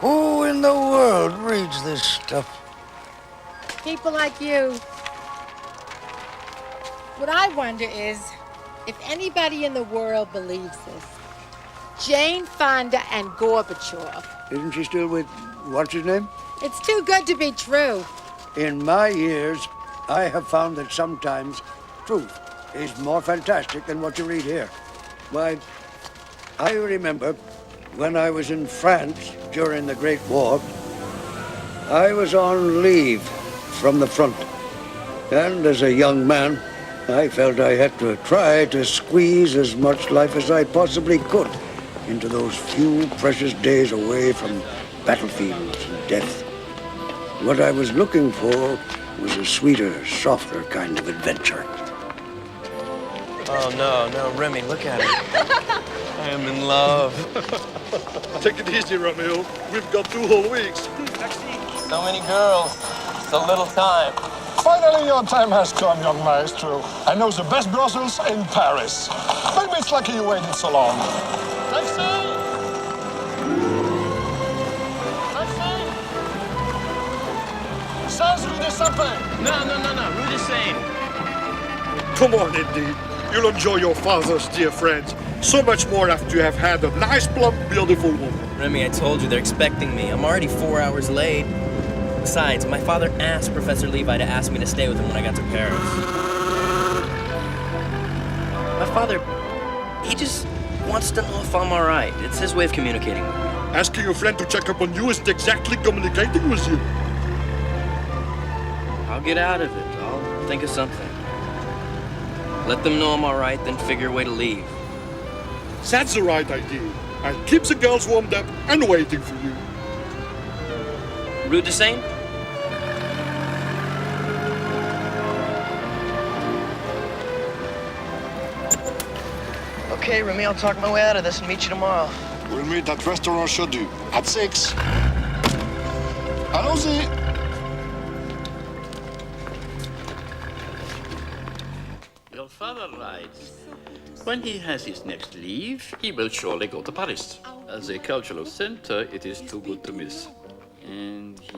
Who in the world reads this stuff? People like you. What I wonder is if anybody in the world believes this. Jane Fonda and Gorbachev. Isn't she still with what's his name? It's too good to be true. In my years, I have found that sometimes truth is more fantastic than what you read here. Why, I remember when I was in France during the Great War, I was on leave from the front. And as a young man, I felt I had to try to squeeze as much life as I possibly could into those few precious days away from battlefields and death. What I was looking for was a sweeter, softer kind of adventure. Oh, no, Remy, look at it. I am in love. Take it easy, Romeo. We've got 2 whole weeks. So many girls, so little time. Finally, your time has come, young maestro. I know the best brothels in Paris. Maybe it's lucky you waited so long. Taxi! Sans Rue des Sapins. No, Rue de Seine. Come on, Indy. You'll enjoy your father's dear friends so much more after you have had a nice, plump, beautiful woman. Remy, I told you they're expecting me. I'm already 4 hours late. Besides, my father asked Professor Levi to ask me to stay with him when I got to Paris. My father, he just wants to know if I'm all right. It's his way of communicating with me. Asking your friend to check up on you isn't exactly communicating with you. I'll get out of it. I'll think of something. Let them know I'm all right, then figure a way to leave. That's the right idea. And keep the girls warmed up and waiting for you. Rue de Seine? Okay, Remy, I'll talk my way out of this and meet you tomorrow. We'll meet at Restaurant Chaudu at 6. Allons-y! Your father writes, when he has his next leave, he will surely go to Paris. As a cultural center, it is too good to miss. And he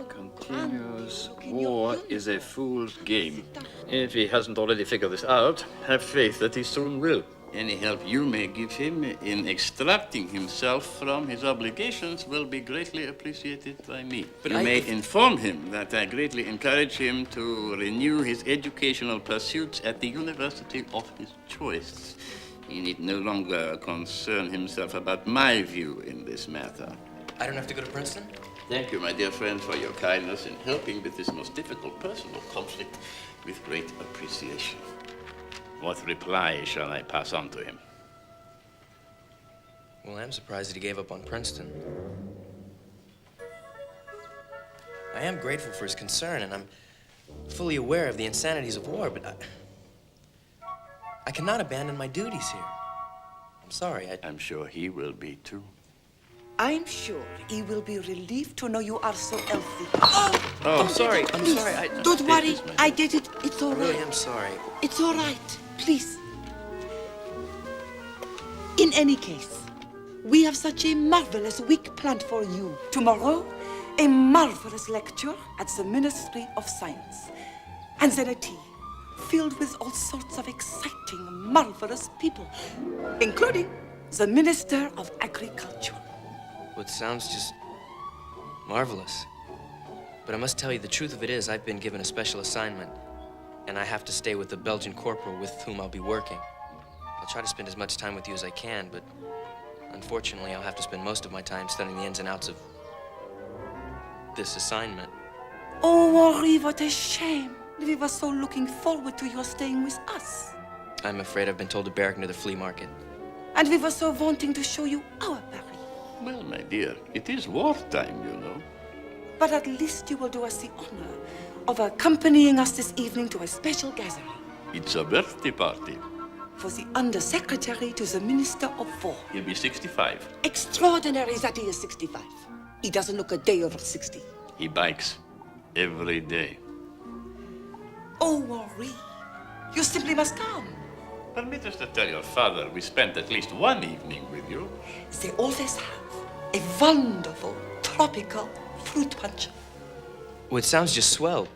continues, war is a fool's game. If he hasn't already figured this out, have faith that he soon will. Any help you may give him in extracting himself from his obligations will be greatly appreciated by me. But you may inform him that I greatly encourage him to renew his educational pursuits at the university of his choice. He need no longer concern himself about my view in this matter. I don't have to go to Princeton? Thank you, my dear friend, for your kindness in helping with this most difficult personal conflict with great appreciation. What reply shall I pass on to him? Well, I'm surprised that he gave up on Princeton. I am grateful for his concern, and I'm fully aware of the insanities of war, but I cannot abandon my duties here. I'm sorry, I'm sure he will be, too. I'm sure he will be relieved to know you are so healthy. I'm sorry. Don't worry. I did it. It's all I really right. am sorry. It's all right. Please. In any case, we have such a marvelous week planned for you. Tomorrow, a marvelous lecture at the Ministry of Science. And then a tea filled with all sorts of exciting, marvelous people, including the Minister of Agriculture. Well, it sounds just marvelous. But I must tell you, the truth of it is I've been given a special assignment, and I have to stay with the Belgian corporal with whom I'll be working. I'll try to spend as much time with you as I can, but unfortunately, I'll have to spend most of my time studying the ins and outs of this assignment. Oh, Henri, what a shame. We were so looking forward to your staying with us. I'm afraid I've been told to barrack near the flea market. And we were so wanting to show you our Paris. Well, my dear, it is wartime, you know. But at least you will do us the honor of accompanying us this evening to a special gathering. It's a birthday party. For the Undersecretary to the Minister of War. He'll be 65. Extraordinary that he is 65. He doesn't look a day over 60. He bikes every day. Oh, Henri, you simply must come. Permit us to tell your father we spent at least one evening with you. They always have a wonderful, tropical fruit punch. Well, it sounds just swell.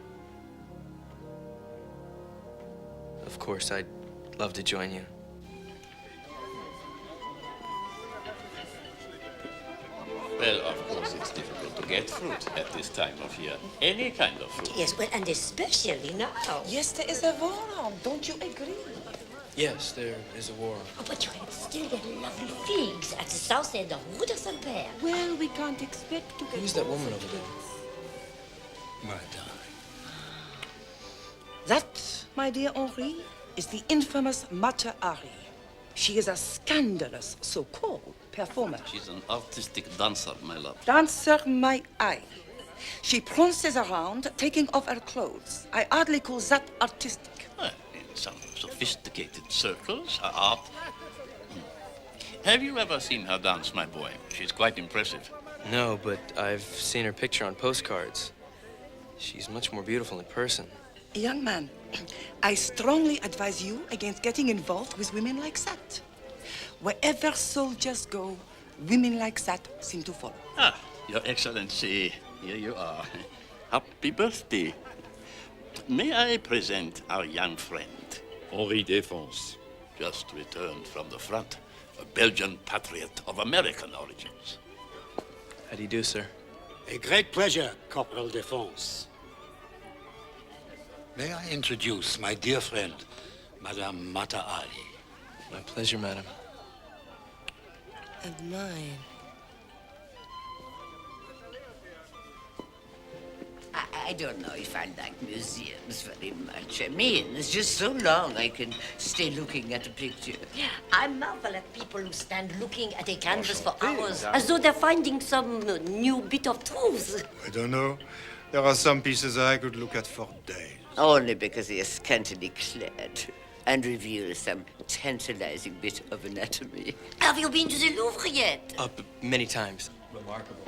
Of course, I'd love to join you. Well, of course, it's difficult to get fruit at this time of year. Any kind of fruit. Yes, well, and especially now. Yes, there is a war on. Don't you agree? Yes, there is a war. Oh, but you can still get lovely figs at the south end of Rue de Saint-Père. Well, we can't expect to get... Who's that woman over there? My darling. That, my dear Henri, is the infamous Mata Hari. She is a scandalous so-called performer. She's an artistic dancer, my love. Dancer, my eye. She prances around, taking off her clothes. I hardly call that artistic. Well, in some sophisticated circles, art. Have you ever seen her dance, my boy? She's quite impressive. No, but I've seen her picture on postcards. She's much more beautiful in person. Young man, I strongly advise you against getting involved with women like that. Wherever soldiers go, women like that seem to follow. Ah, Your Excellency, here you are. Happy birthday. May I present our young friend? Henri Défense. Just returned from the front. A Belgian patriot of American origins. How do you do, sir? A great pleasure, Corporal Défense. May I introduce my dear friend, Madame Mata Ali? My pleasure, madam. And mine. I don't know if I like museums very much. I mean, it's just so long I can stay looking at a picture. I marvel at people who stand looking at a canvas for hours, as though they're finding some new bit of truth. I don't know. There are some pieces I could look at for days. Only because he is scantily clad and reveals some tantalizing bit of anatomy. Have you been to the Louvre yet? Many times. Remarkable.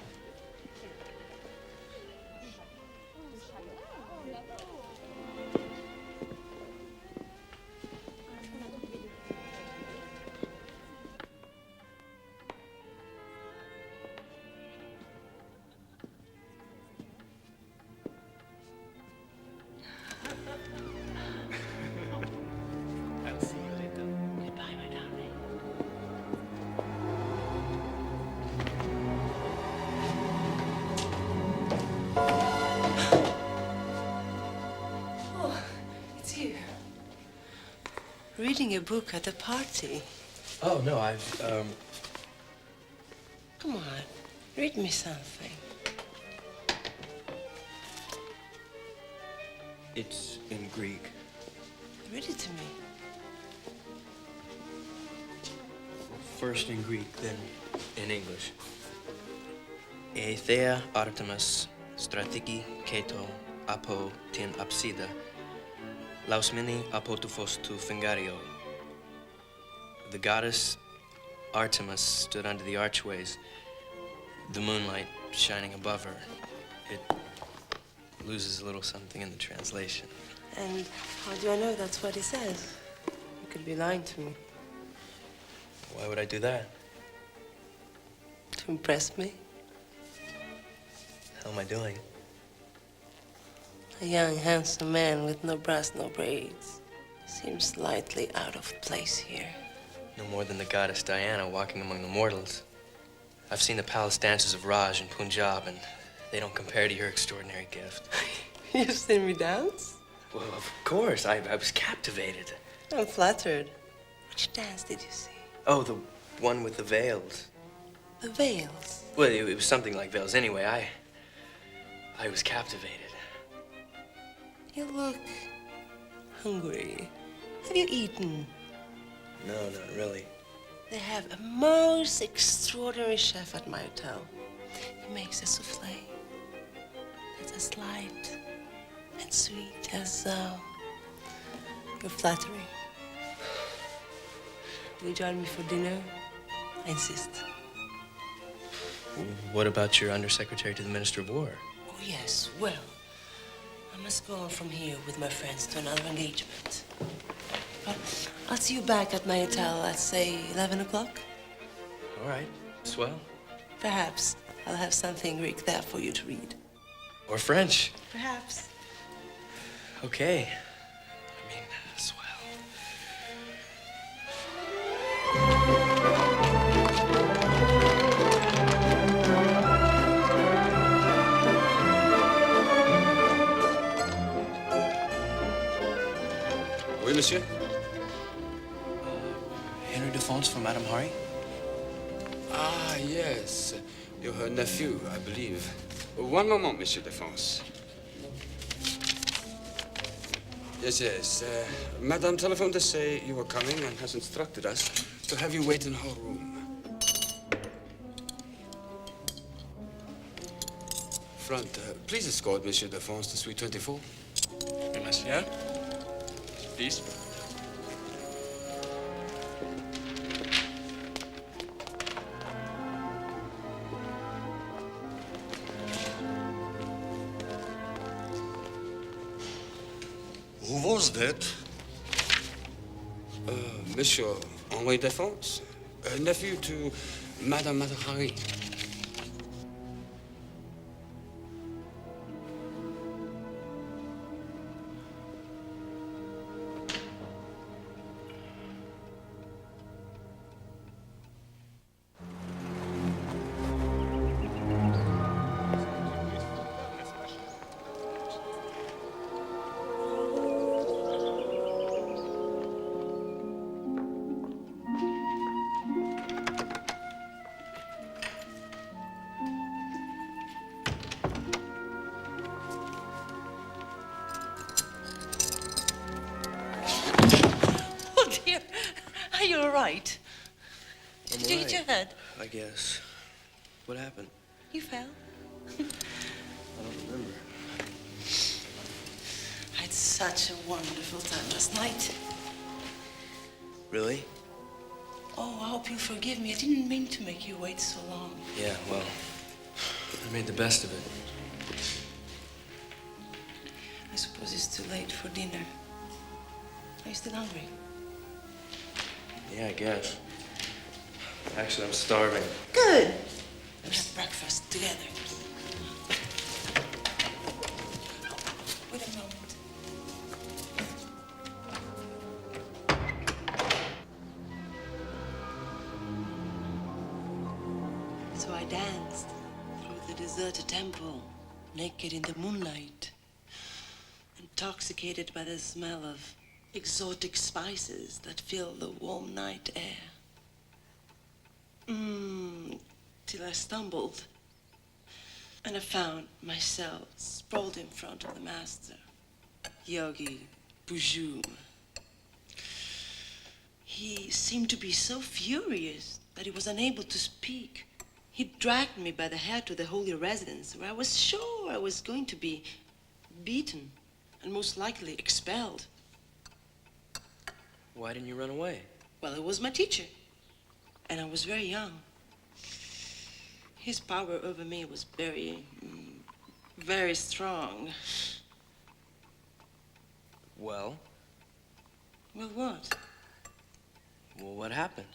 Reading a book at a party. Oh, no, I've, Come on, read me something. It's in Greek. Read it to me. First in Greek, then in English. Aethea Artemis stratiki keto apo tin apsida lausmini apotufos tu fingario. The goddess Artemis stood under the archways, the moonlight shining above her. It loses a little something in the translation. And how do I know that's what he says? You could be lying to me. Why would I do that? To impress me? How am I doing? A young, handsome man with no brass, no braids. Seems slightly out of place here. No more than the goddess Diana walking among the mortals. I've seen the palace dances of Raj and Punjab, and they don't compare to your extraordinary gift. You've seen me dance? Well, of course. I was captivated. I'm flattered. Which dance did you see? Oh, the one with the veils. The veils? Well, it was something like veils anyway. I was captivated. You look hungry. Have you eaten? No, not really. They have a most extraordinary chef at my hotel. He makes a souffle that's as light and sweet as your flattery. Will you join me for dinner? I insist. What about your undersecretary to the Minister of War? Oh, yes. Well, I must go on from here with my friends to another engagement. But I'll see you back at my hotel at, say, 11 o'clock. All right. Swell. Perhaps. I'll have something Greek there for you to read. Or French. Perhaps. Okay. I mean, swell. Oui, monsieur? Henry Defonce for Madame Hari? Ah, yes. You're her nephew, I believe. One moment, Monsieur Defonce. Yes. Madame telephoned to say you were coming and has instructed us to have you wait in her room. Front, please escort Monsieur Defonce to Suite 24. Oui, monsieur. Please. Who was that? Monsieur Henri Defonce, nephew to Madame Matahari. Oh, dear. Are you all right? I'm Did you hit your head? I guess. What happened? You fell. I don't remember. I had such a wonderful time last night. Really? Oh, I hope you'll forgive me. I didn't mean to make you wait so long. Yeah, well, I made the best of it. I suppose it's too late for dinner. Are you still hungry? Yeah, I guess. Actually, I'm starving. Good. We'll have breakfast together. Wait a moment. So I danced through the deserted temple, naked in the moonlight, intoxicated by the smell of exotic spices that fill the warm night air. Till I stumbled, and I found myself sprawled in front of the master, Yogi Bujum. He seemed to be so furious that he was unable to speak. He dragged me by the hair to the holy residence, where I was sure I was going to be beaten and most likely expelled. Why didn't you run away? Well, it was my teacher, and I was very young. His power over me was very strong. Well? Well, what? Well, what happened?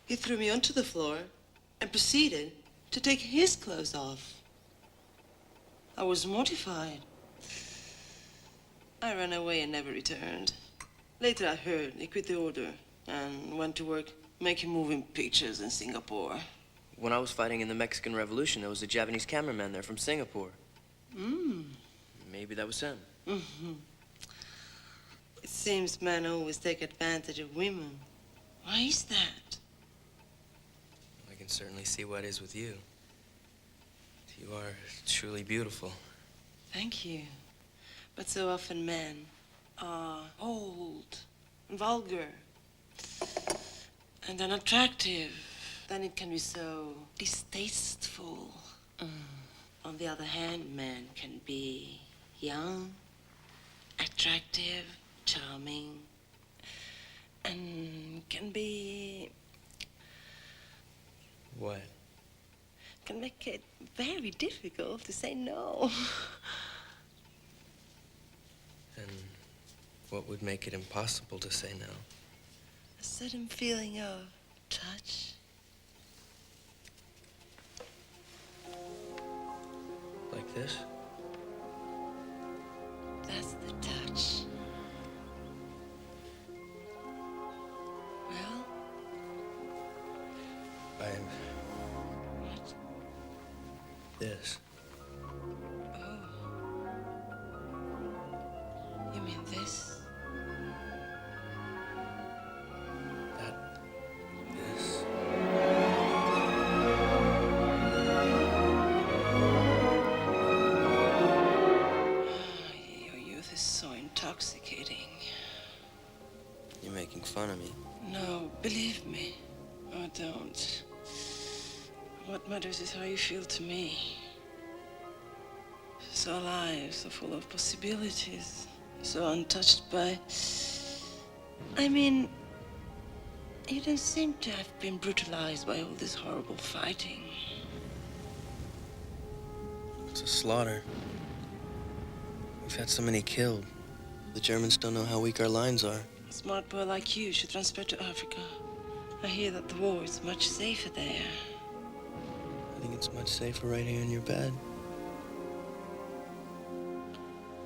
He threw me onto the floor and proceeded to take his clothes off. I was mortified. I ran away and never returned. Later I heard he quit the order and went to work making moving pictures in Singapore. When I was fighting in the Mexican Revolution, there was a Japanese cameraman there from Singapore. Maybe that was him. It seems men always take advantage of women. Why is that? I can certainly see why it is with you. You are truly beautiful. Thank you. But so often men are old, vulgar, and unattractive. Then it can be so distasteful. On the other hand, men can be young, attractive, charming, and can be... What? Can make it very difficult to say no. And what would make it impossible to say no? A certain feeling of touch. this? That's the touch. Well? This. Oh. You mean this? This. Your youth is so intoxicating. You're making fun of me. No, believe me. Oh, don't. What matters is how you feel to me. So alive, so full of possibilities, so untouched by... I mean, you don't seem to have been brutalized by all this horrible fighting. It's a slaughter. We've had so many killed. The Germans don't know how weak our lines are. A smart boy like you should transfer to Africa. I hear that the war is much safer there. I think it's much safer right here in your bed.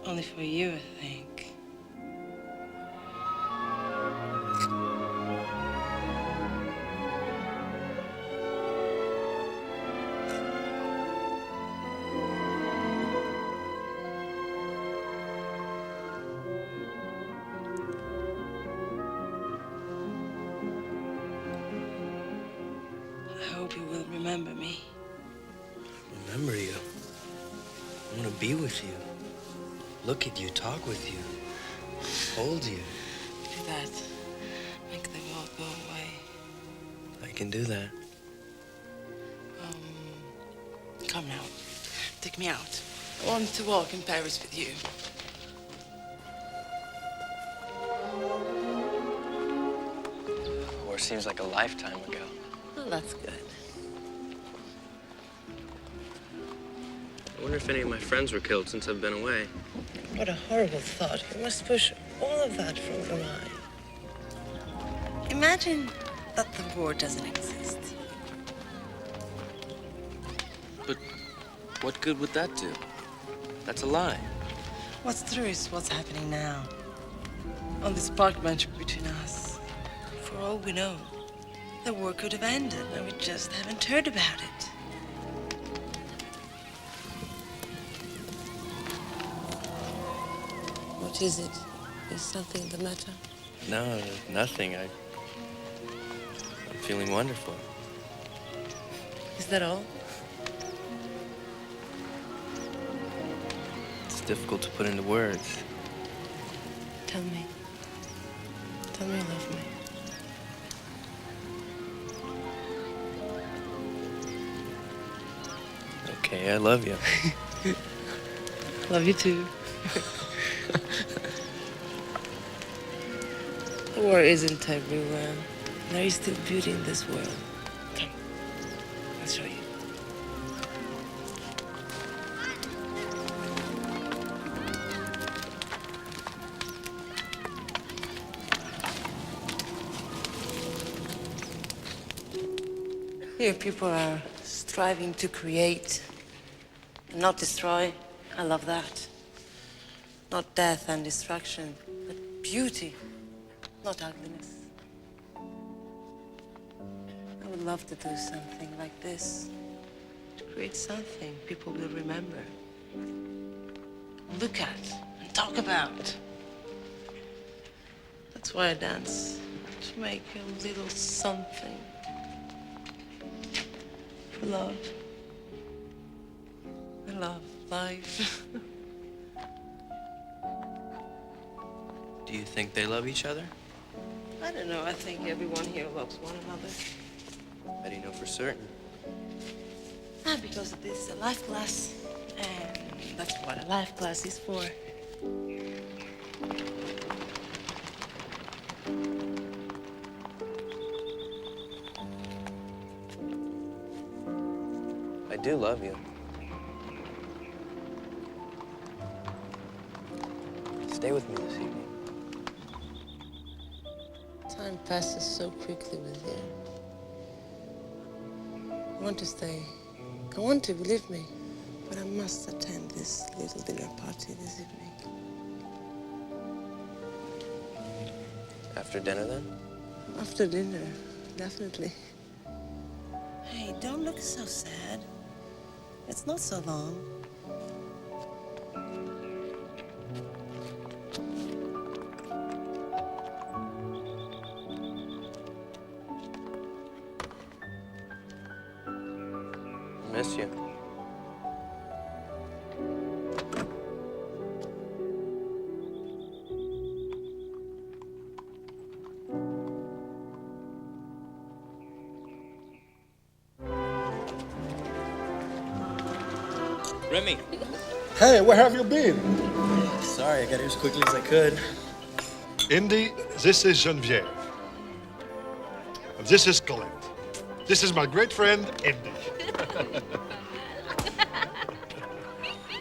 Only for you, I think. I hope you will remember me. Remember you. I want to be with you. Look at you, talk with you, hold you. Do that. Make the world go away. I can do that. Come now. Take me out. I want to walk in Paris with you. War seems like a lifetime ago. Oh, that's good. I wonder if any of my friends were killed since I've been away. What a horrible thought. You must push all of that from your mind. Imagine that the war doesn't exist. But what good would that do? That's a lie. What's true is what's happening now. On this park bench between us. For all we know, the war could have ended and we just haven't heard about it. What is it? Is something the matter? No, nothing. I'm feeling wonderful. Is that all? It's difficult to put into words. Tell me. Tell me you love me. Okay, I love you. Love you too. The war isn't everywhere. There is still beauty in this world. Come, I'll show you. Here people are striving to create and not destroy. I love that. Not death and destruction, but beauty, not ugliness. I would love to do something like this. To create something people will remember. Look at and talk about. That's why I dance. To make a little something. For love. I love life. Do you think they love each other? I don't know. I think everyone here loves one another. How do you know for certain? Because this is a life class, and that's what a life class is for. I do love you. Stay with me this evening. Time passes so quickly with you. I want to stay. I want to, believe me. But I must attend this little dinner party this evening. After dinner, then? After dinner, definitely. Hey, don't look so sad. It's not so long. Miss you. Remy. Hey, where have you been? Sorry, I got here as quickly as I could. Indy, this is Geneviève. And this is Colette. This is my great friend, Indy.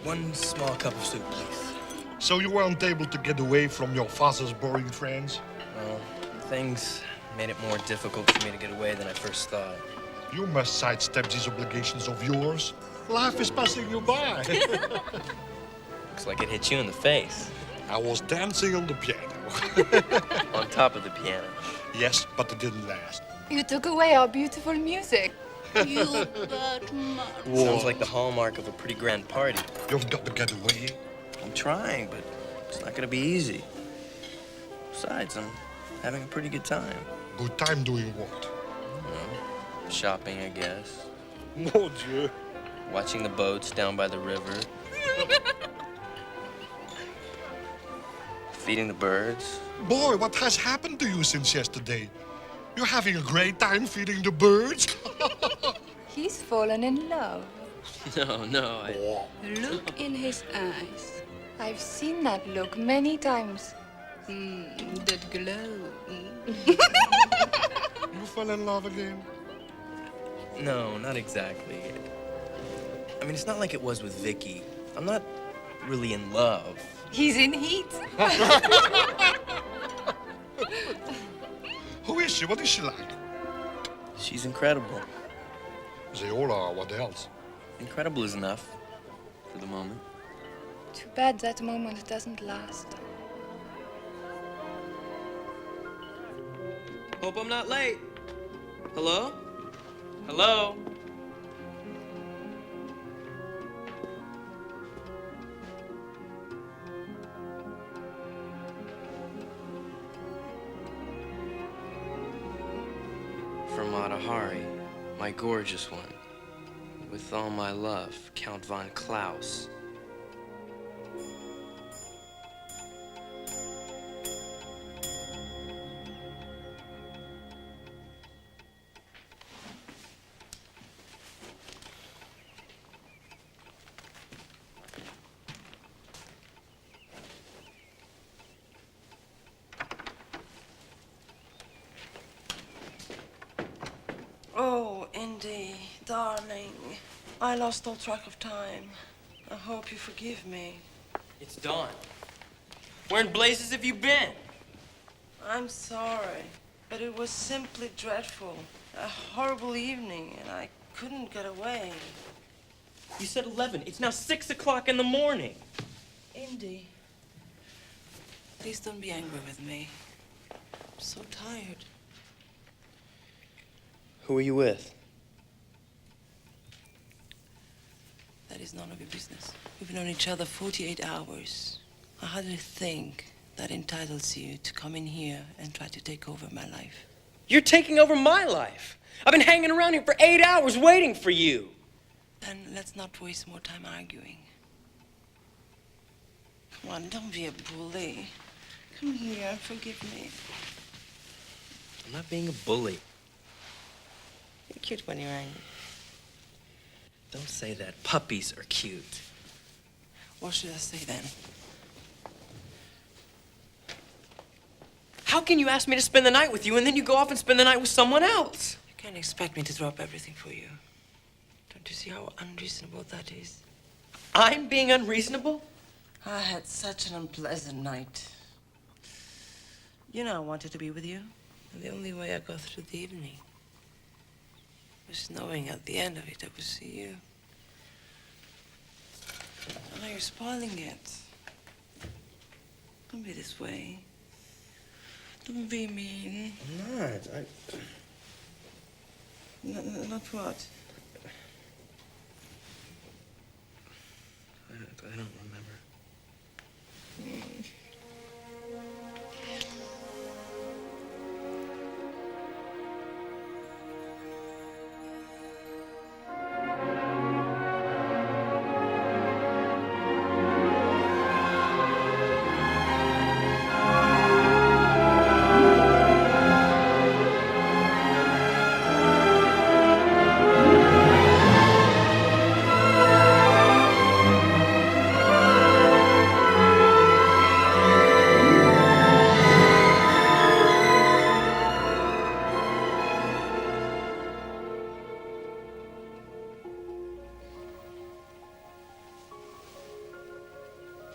One small cup of soup, please. So you weren't able to get away from your father's boring friends? Well, things made it more difficult for me to get away than I first thought. You must sidestep these obligations of yours. Life is passing you by. Looks like it hit you in the face. I was dancing on the piano. On top of the piano. Yes, but it didn't last. You took away our beautiful music. You bad man. Sounds like the hallmark of a pretty grand party. You've got to get away. I'm trying, but it's not gonna be easy. Besides, I'm having a pretty good time. Good time doing what? Shopping, I guess. Mon Dieu. Watching the boats down by the river. Feeding the birds. Boy, what has happened to you since yesterday? You're having a great time feeding the birds? He's fallen in love. No, The look in his eyes. I've seen that look many times. That glow. You fell in love again? No, not exactly. I mean, it's not like it was with Vicky. I'm not really in love. He's in heat. Who is she? What is she like? She's incredible. They all are. What else? Incredible is enough for the moment. Too bad that moment doesn't last. Hope I'm not late. Hello? Hello? From Matahari, my gorgeous one. With all my love, Count von Klaus. Oh, Indy, darling. I lost all track of time. I hope you forgive me. It's dawn. Where in blazes have you been? I'm sorry, but it was simply dreadful. A horrible evening, and I couldn't get away. You said 11. It's now 6 o'clock in the morning. Indy, please don't be angry with me. I'm so tired. Who are you with? That is none of your business. We've known each other 48 hours. I hardly think that entitles you to come in here and try to take over my life. You're taking over my life. I've been hanging around here for 8 hours waiting for you. Then let's not waste more time arguing. Come on, don't be a bully. Come here and forgive me. I'm not being a bully. You're cute when you're angry. Don't say that. Puppies are cute. What should I say then? How can you ask me to spend the night with you and then you go off and spend the night with someone else? You can't expect me to drop everything for you. Don't you see how unreasonable that is? I'm being unreasonable? I had such an unpleasant night. You know I wanted to be with you. And the only way I got through the evening was knowing at the end of it I would see you. Now you're spoiling it. Don't be this way. Don't be mean. I'm not. Not what? I don't remember.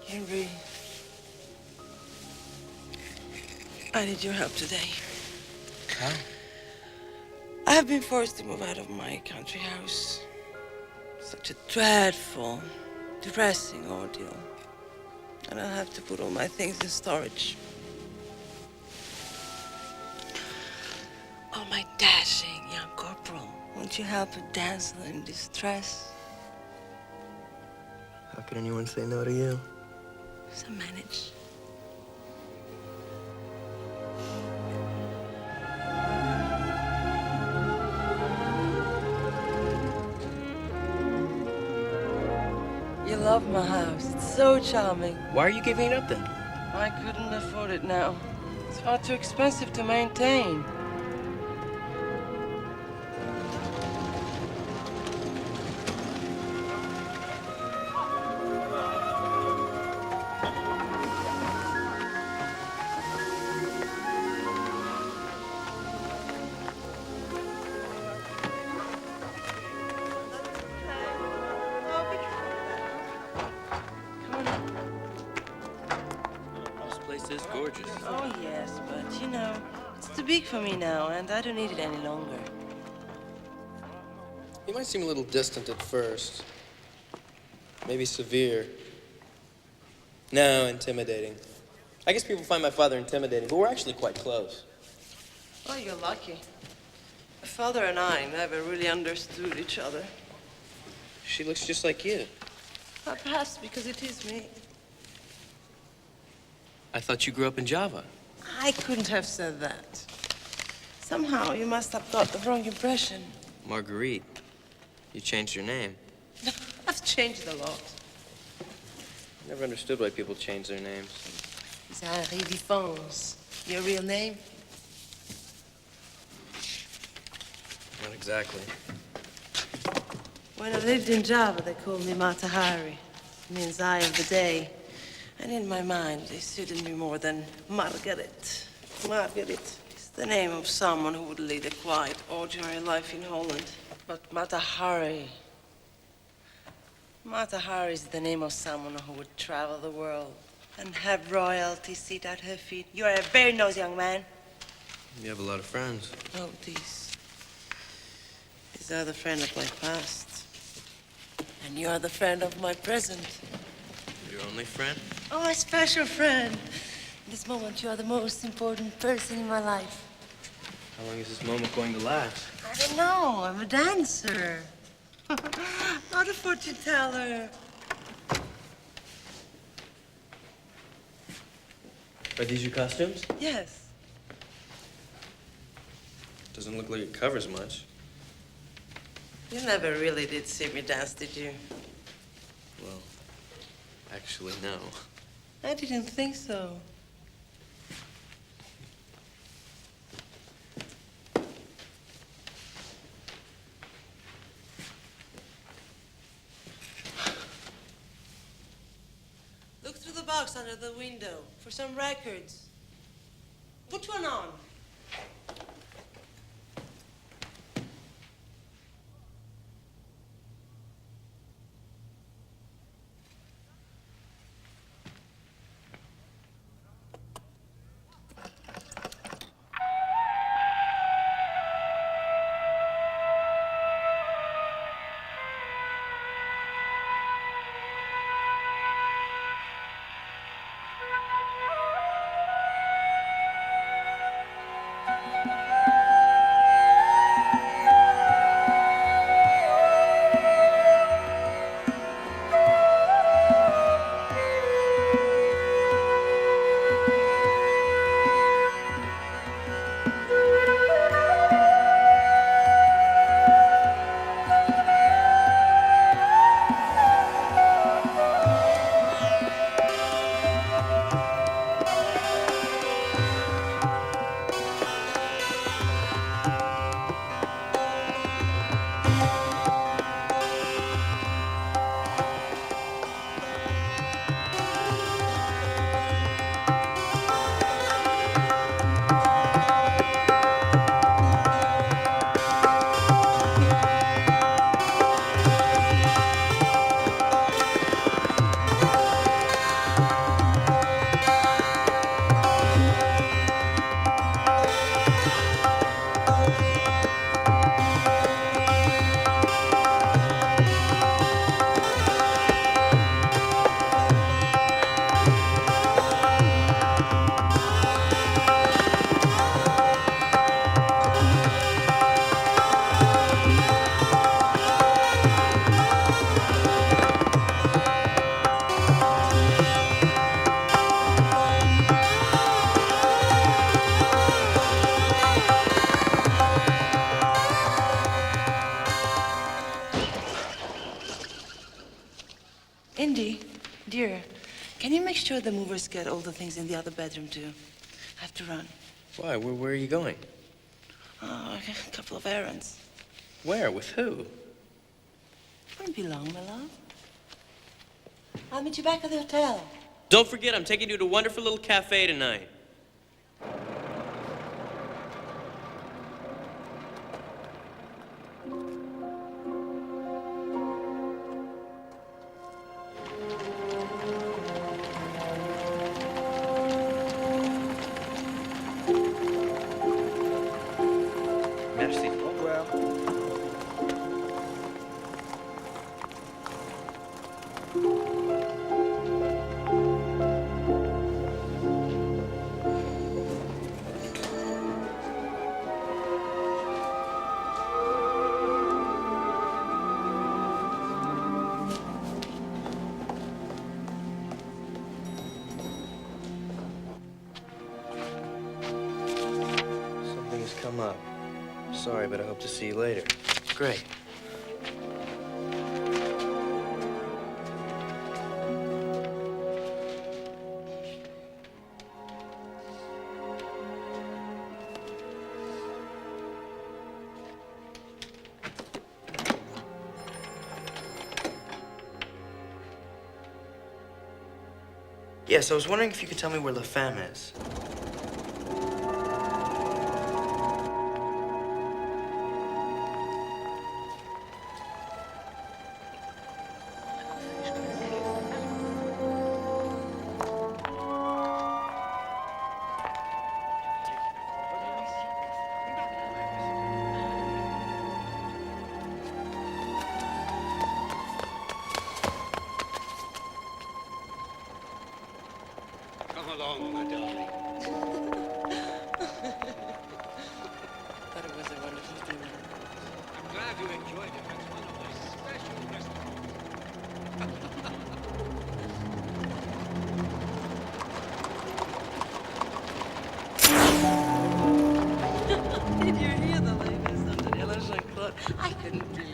Henry, I need your help today. How? I have been forced to move out of my country house. Such a dreadful, depressing ordeal. And I'll have to put all my things in storage. Oh, my dashing young corporal, won't you help a damsel in distress? How could anyone say no to you? So manage. You love my house. It's so charming. Why are you giving it up then? I couldn't afford it now. It's far too expensive to maintain. This place is gorgeous. Oh, yes, but you know, it's too big for me now, and I don't need it any longer. You might seem a little distant at first. Maybe severe. No, intimidating. I guess people find my father intimidating, but we're actually quite close. Oh, you're lucky. My father and I never really understood each other. She looks just like you. Well, perhaps because it is me. I thought you grew up in Java. I couldn't have said that. Somehow you must have got the wrong impression. Marguerite. You changed your name. I've changed a lot. Never understood why people change their names. It's Henri Vifons. Your real name? Not exactly. When I lived in Java, they called me Matahari. It means eye of the day. And in my mind, they suited me more than Margaret. Margaret is the name of someone who would lead a quiet, ordinary life in Holland. But Matahari. Matahari is the name of someone who would travel the world and have royalty sit at her feet. You are a very nice young man. You have a lot of friends. Oh, these are the friend of my past. And you are the friend of my present. Your only friend? Oh, my special friend. In this moment, you are the most important person in my life. How long is this moment going to last? I don't know. I'm a dancer. Not a fortune teller. Are these your costumes? Yes. Doesn't look like it covers much. You never really did see me dance, did you? Well, actually, no. I didn't think so. Look through the box under the window for some records. Put one on. dear, can you make sure the movers get all the things in the other bedroom, too? I have to run. Why? Where are you going? Oh, a couple of errands. Where? With who? Won't be long, my love. I'll meet you back at the hotel. Don't forget, I'm taking you to a wonderful little cafe tonight. Merci. Au revoir. Something has come up. Sorry, but I hope to see you later. Great. Yes, I was wondering if you could tell me where La Femme is. Come along, my darling. Thought it was a wonderful dinner. I'm glad you enjoyed it. It's one of my special restaurants. Did you hear the latest on Daniela Jean-Claude? I couldn't do that.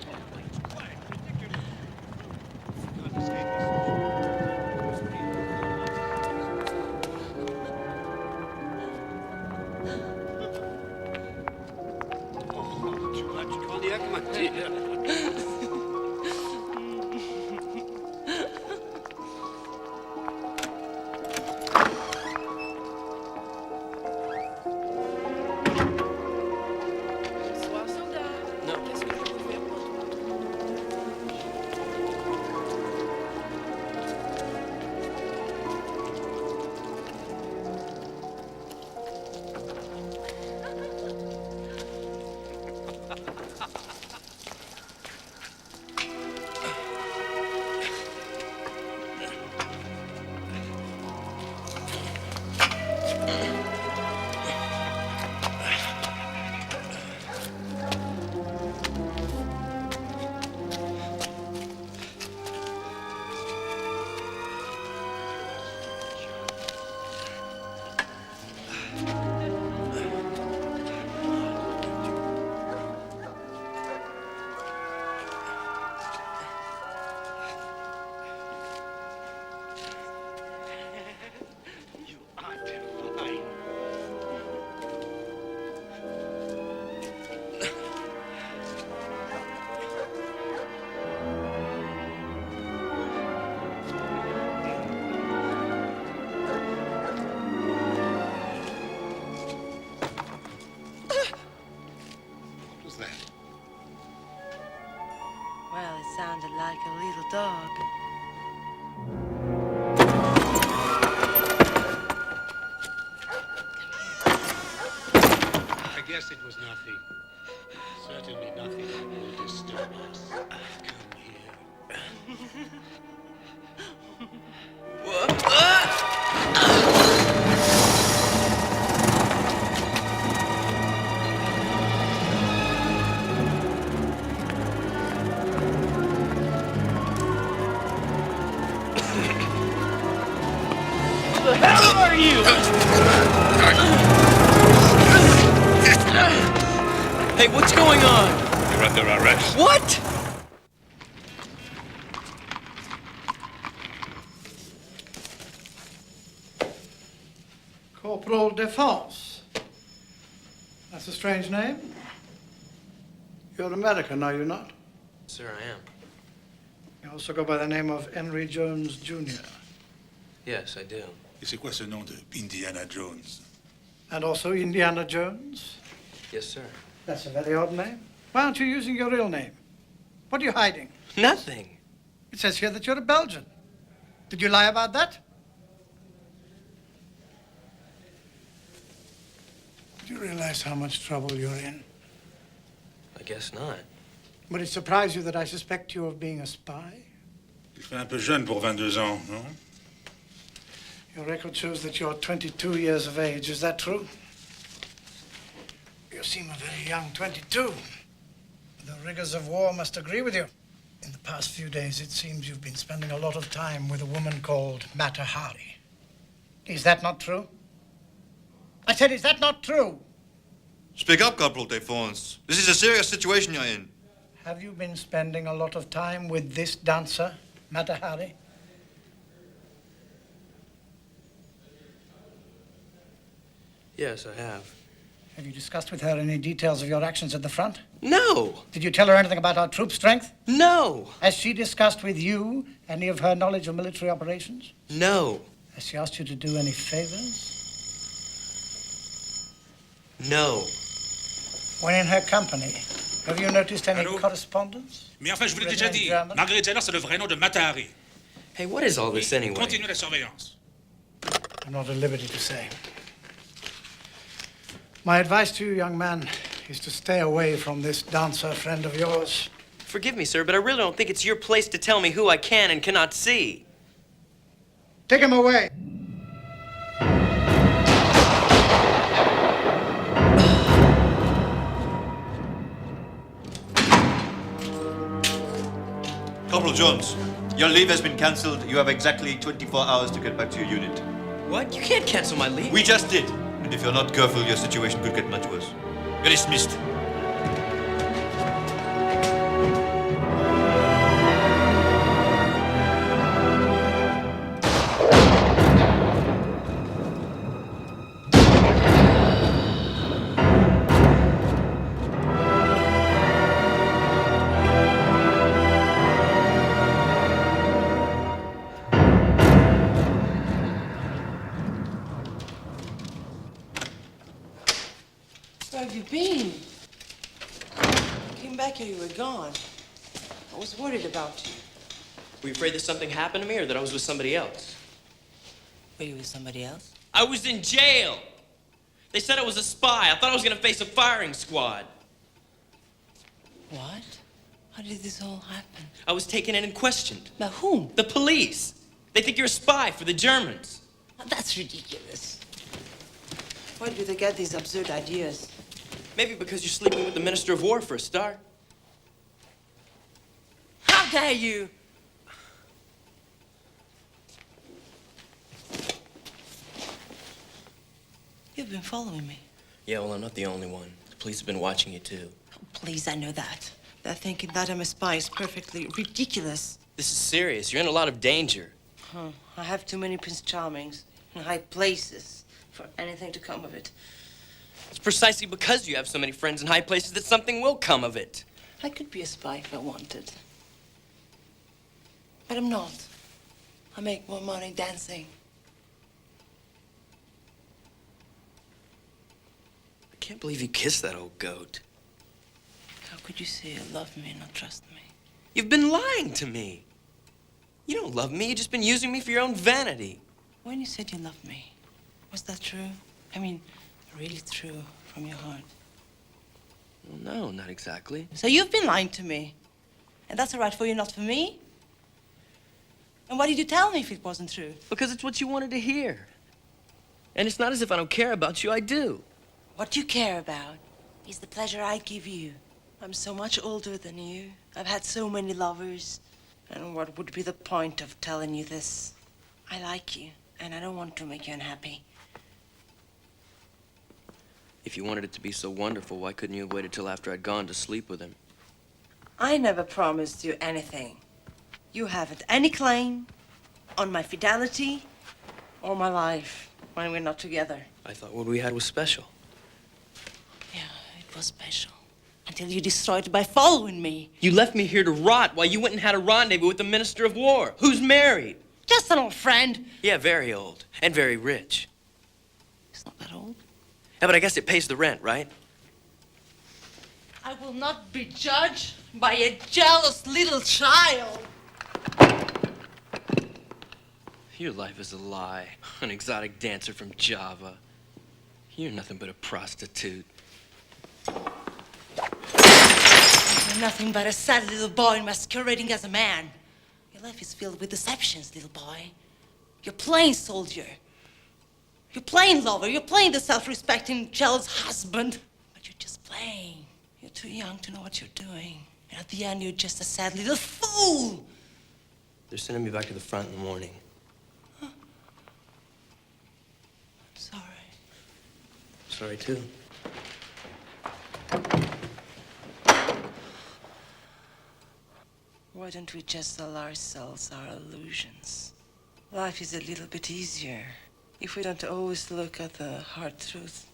Too much cognac, my dear. Bonsoir, soldat. No. Qu'est-ce que je peux faire pour toi? You are divine. What was that? Well, it sounded like a little dog. I guess it was nothing. Certainly nothing that will disturb us. Come here. Who the hell are you? Hey, what's going on? You're under arrest. What? Corporal Defense. That's a strange name. You're American, are you not? Sir, I am. You also go by the name of Henry Jones, Jr. Yes, I do. Et c'est quoi ce nom de Indiana Jones? And also Indiana Jones? Yes, sir. That's a very odd name. Why aren't you using your real name? What are you hiding? Nothing. It says here that you're a Belgian. Did you lie about that? Do you realize how much trouble you're in? I guess not. Would it surprise you that I suspect you of being a spy? Tu fais un peu jeune pour 22 ans, non? Your record shows that you're 22 years of age. Is that true? You seem a very young 22. The rigors of war must agree with you. In the past few days, it seems you've been spending a lot of time with a woman called Mata Hari. Is that not true? I said, is that not true? Speak up, Corporal Defense. This is a serious situation you're in. Have you been spending a lot of time with this dancer, Mata Hari? Yes, I have. Have you discussed with her any details of your actions at the front? No! Did you tell her anything about our troop strength? No! Has she discussed with you any of her knowledge of military operations? No. Has she asked you to do any favors? No. When in her company, have you noticed any correspondence? Mais enfin, je vous l'ai déjà dit. Margaret Taylor, c'est le vrai nom de Matahari. Hey, what is all this anyway? Continuez la surveillance. I'm not at liberty to say. My advice to you, young man, is to stay away from this dancer friend of yours. Forgive me, sir, but I really don't think it's your place to tell me who I can and cannot see. Take him away. Corporal Jones, your leave has been cancelled. You have exactly 24 hours to get back to your unit. What? You can't cancel my leave. We just did. And if you're not careful, your situation could get much worse. You're dismissed. Where have you been? I came back here, you were gone. I was worried about you. Were you afraid that something happened to me or that I was with somebody else? Were you with somebody else? I was in jail. They said I was a spy. I thought I was going to face a firing squad. What? How did this all happen? I was taken in and questioned. By whom? The police. They think you're a spy for the Germans. That's ridiculous. Where do they get these absurd ideas? Maybe because you're sleeping with the Minister of War for a start. How dare you! You've been following me. Yeah, well, I'm not the only one. The police have been watching you, too. Oh, please, I know that. They're thinking that I'm a spy is perfectly ridiculous. This is serious. You're in a lot of danger. Huh. I have too many Prince Charmings in high places for anything to come of it. It's precisely because you have so many friends in high places that something will come of it. I could be a spy if I wanted. But I'm not. I make more money dancing. I can't believe you kissed that old goat. How could you say you love me and not trust me? You've been lying to me. You don't love me. You've just been using me for your own vanity. When you said you loved me, was that true? I mean, really true from your heart? Well, no, not exactly. So you've been lying to me. And that's all right for you, not for me? And why did you tell me if it wasn't true? Because it's what you wanted to hear. And it's not as if I don't care about you. I do. What you care about is the pleasure I give you. I'm so much older than you. I've had so many lovers. And what would be the point of telling you this? I like you, and I don't want to make you unhappy. If you wanted it to be so wonderful, why couldn't you have waited till after I'd gone to sleep with him? I never promised you anything. You haven't any claim on my fidelity or my life when we're not together. I thought what we had was special. Yeah, it was special. Until you destroyed it by following me. You left me here to rot while you went and had a rendezvous with the Minister of War, who's married. Just an old friend. Yeah, very old and very rich. He's not that old. Yeah, but I guess it pays the rent, right? I will not be judged by a jealous little child. Your life is a lie. An exotic dancer from Java. You're nothing but a prostitute. You're nothing but a sad little boy masquerading as a man. Your life is filled with deceptions, little boy. You're playing soldier. You're playing lover. You're playing the self-respecting, jealous husband. But you're just playing. You're too young to know what you're doing. And at the end, you're just a sad little fool. They're sending me back to the front in the morning. Huh? I'm sorry. Sorry, too. Why don't we just lull ourselves our illusions? Life is a little bit easier if we don't always look at the hard truth.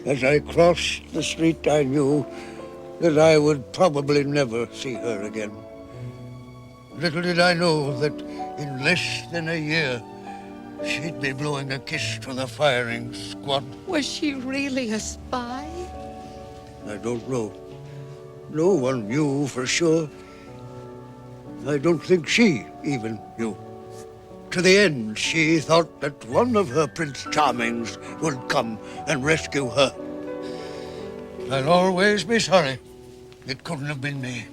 As I crossed the street, I knew that I would probably never see her again. Little did I know that in less than a year, she'd be blowing a kiss to the firing squad. Was she really a spy? I don't know. No one knew for sure. I don't think she even knew. To the end, she thought that one of her Prince Charmings would come and rescue her. I'll always be sorry it couldn't have been me.